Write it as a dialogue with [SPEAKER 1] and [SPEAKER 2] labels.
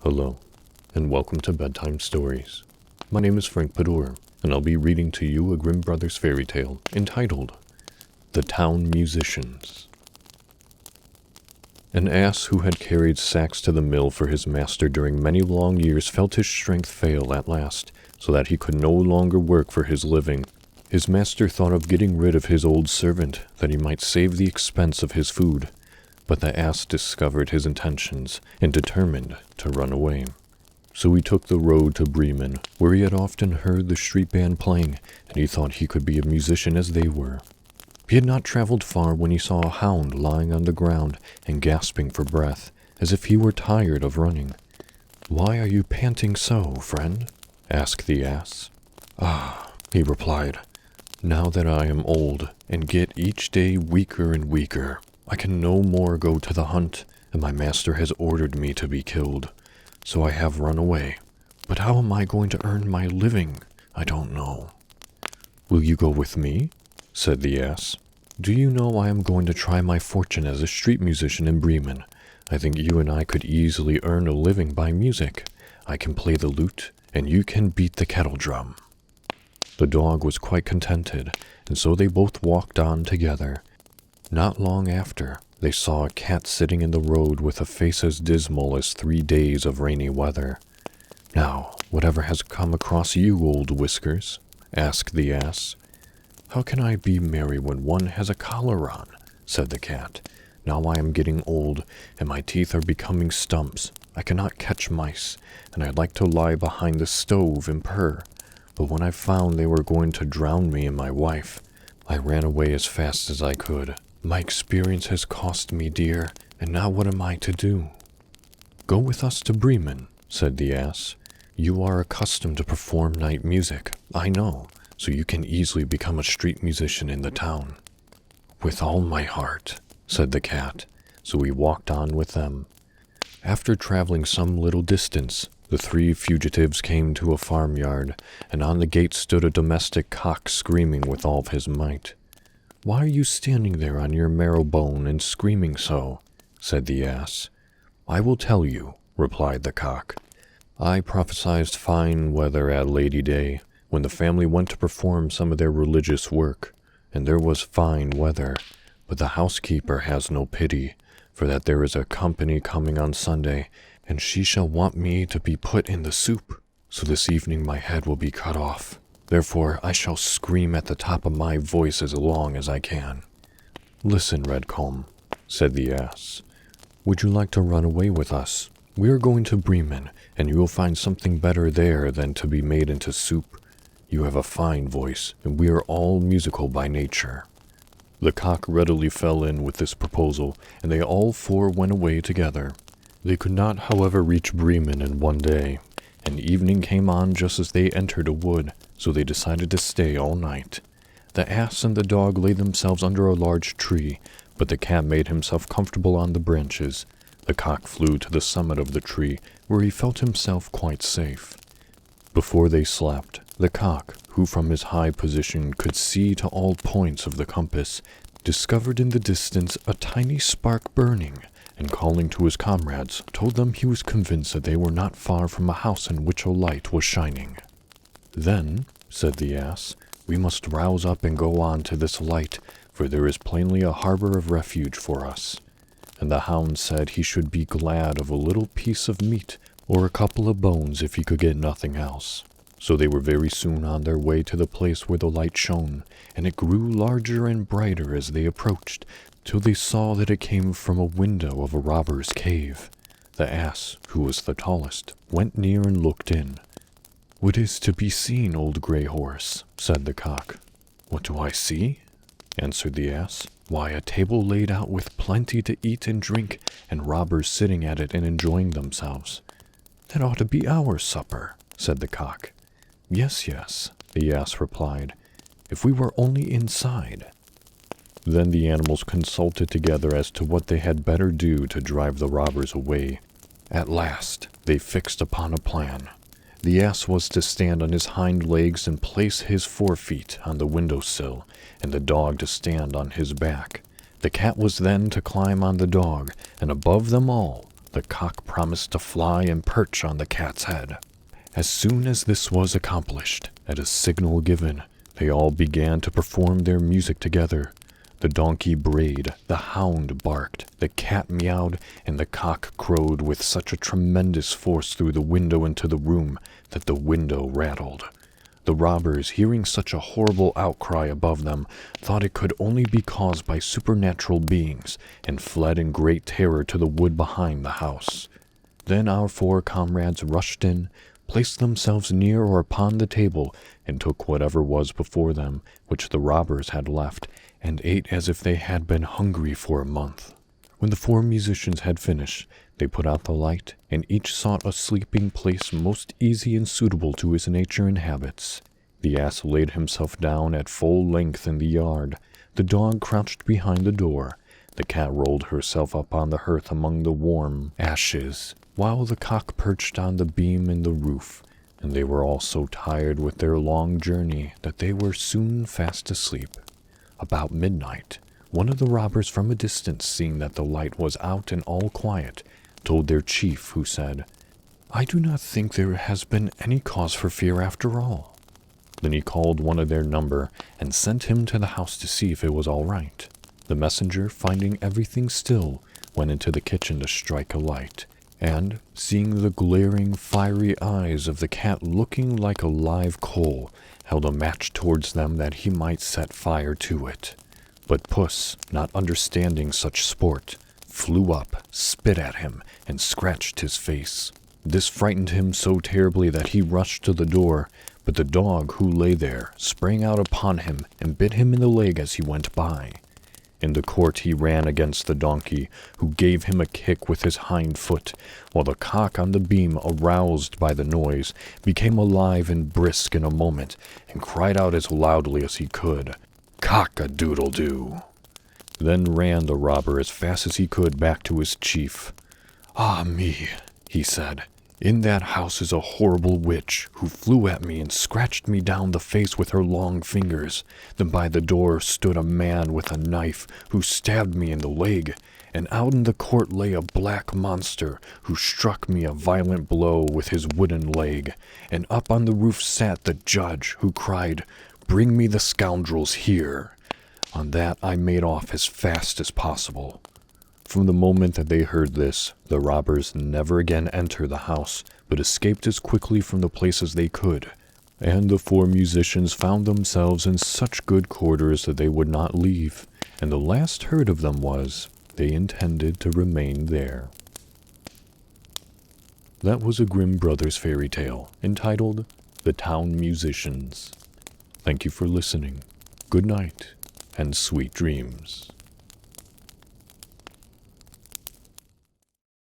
[SPEAKER 1] Hello, and welcome to Bedtime Stories. My name is Frank Padour, and I'll be reading to you a Grimm Brothers fairy tale entitled The Town Musicians. An ass who had carried sacks to the mill for his master during many long years felt his strength fail at last, so that he could no longer work for his living. His master thought of getting rid of his old servant, that he might save the expense of his food. But the ass discovered his intentions and determined to run away. So he took the road to Bremen, where he had often heard the street band playing, and he thought he could be a musician as they were. He had not traveled far when he saw a hound lying on the ground and gasping for breath, as if he were tired of running. "Why are you panting so, friend?" asked the ass. "Ah," he replied, "now that I am old and get each day weaker and weaker, I can no more go to the hunt, and my master has ordered me to be killed, so I have run away. But how am I going to earn my living? I don't know." "Will you go with me?" said the ass. "Do you know I am going to try my fortune as a street musician in Bremen? I think you and I could easily earn a living by music. I can play the lute, and you can beat the kettle drum." The dog was quite contented, and so they both walked on together. Not long after, they saw a cat sitting in the road with a face as dismal as 3 days of rainy weather. "Now, whatever has come across you, old Whiskers?" asked the ass. "How can I be merry when one has a collar on?" said the cat. "Now I am getting old, and my teeth are becoming stumps. I cannot catch mice, and I like to lie behind the stove and purr. But when I found they were going to drown me and my wife, I ran away as fast as I could. My experience has cost me dear, and now what am I to do?" "Go with us to Bremen," said the ass. "You are accustomed to perform night music, I know, so you can easily become a street musician in the town." "With all my heart," said the cat, so he walked on with them. After traveling some little distance, the 3 fugitives came to a farmyard, and on the gate stood a domestic cock screaming with all of his might. "Why are you standing there on your marrow bone and screaming so?" said the ass. "I will tell you," replied the cock. "I prophesied fine weather at Lady Day, when the family went to perform some of their religious work, and there was fine weather, but the housekeeper has no pity, for that there is a company coming on Sunday, and she shall want me to be put in the soup, so this evening my head will be cut off. Therefore I shall scream at the top of my voice as long as I can." "Listen, Redcomb," said the ass. "Would you like to run away with us? We are going to Bremen, and you will find something better there than to be made into soup. You have a fine voice, and we are all musical by nature." The cock readily fell in with this proposal, and they all 4 went away together. They could not, however, reach Bremen in one day, and evening came on just as they entered a wood, so they decided to stay all night. The ass and the dog laid themselves under a large tree, but the cat made himself comfortable on the branches. The cock flew to the summit of the tree, where he felt himself quite safe. Before they slept, the cock, who from his high position could see to all points of the compass, discovered in the distance a tiny spark burning, and calling to his comrades, told them he was convinced that they were not far from a house in which a light was shining. "Then," said the ass, "we must rouse up and go on to this light, for there is plainly a harbor of refuge for us." And the hound said he should be glad of a little piece of meat or a couple of bones if he could get nothing else. So they were very soon on their way to the place where the light shone, and it grew larger and brighter as they approached, till they saw that it came from a window of a robber's cave. The ass, who was the tallest, went near and looked in. "What is to be seen, old grey horse?" said the cock. "What do I see?" answered the ass. "Why, a table laid out with plenty to eat and drink, and robbers sitting at it and enjoying themselves." "That ought to be our supper," said the cock. Yes, the ass replied, "if we were only inside." Then the animals consulted together as to what they had better do to drive the robbers away. At last they fixed upon a plan. The ass was to stand on his hind legs and place his forefeet on the window-sill, and the dog to stand on his back. The cat was then to climb on the dog, and above them all, the cock promised to fly and perch on the cat's head. As soon as this was accomplished, at a signal given, they all began to perform their music together. The donkey brayed, the hound barked, the cat meowed, and the cock crowed with such a tremendous force through the window into the room that the window rattled. The robbers, hearing such a horrible outcry above them, thought it could only be caused by supernatural beings, and fled in great terror to the wood behind the house. Then our 4 comrades rushed in, placed themselves near or upon the table, and took whatever was before them, which the robbers had left, and ate as if they had been hungry for a month. When the 4 musicians had finished, they put out the light, and each sought a sleeping place most easy and suitable to his nature and habits. The ass laid himself down at full length in the yard. The dog crouched behind the door. The cat rolled herself up on the hearth among the warm ashes, while the cock perched on the beam in the roof, and they were all so tired with their long journey that they were soon fast asleep. About midnight, one of the robbers from a distance, seeing that the light was out and all quiet, told their chief, who said, "I do not think there has been any cause for fear after all." Then he called one of their number and sent him to the house to see if it was all right. The messenger, finding everything still, went into the kitchen to strike a light, and, seeing the glaring, fiery eyes of the cat looking like a live coal, held a match towards them that he might set fire to it. But Puss, not understanding such sport, flew up, spit at him, and scratched his face. This frightened him so terribly that he rushed to the door, but the dog, who lay there, sprang out upon him and bit him in the leg as he went by. In the court he ran against the donkey, who gave him a kick with his hind foot, while the cock on the beam, aroused by the noise, became alive and brisk in a moment, and cried out as loudly as he could, "Cock-a-doodle-doo!" Then ran the robber as fast as he could back to his chief. "Ah me," he said, "in that house is a horrible witch, who flew at me and scratched me down the face with her long fingers. Then by the door stood a man with a knife, who stabbed me in the leg, and out in the court lay a black monster, who struck me a violent blow with his wooden leg, and up on the roof sat the judge, who cried, 'Bring me the scoundrels here.' On that I made off as fast as possible." From the moment that they heard this, the robbers never again entered the house, but escaped as quickly from the place as they could, and the 4 musicians found themselves in such good quarters that they would not leave, and the last heard of them was, they intended to remain there. That was a Grimm Brothers fairy tale, entitled The Town Musicians. Thank you for listening. Good night, and sweet dreams.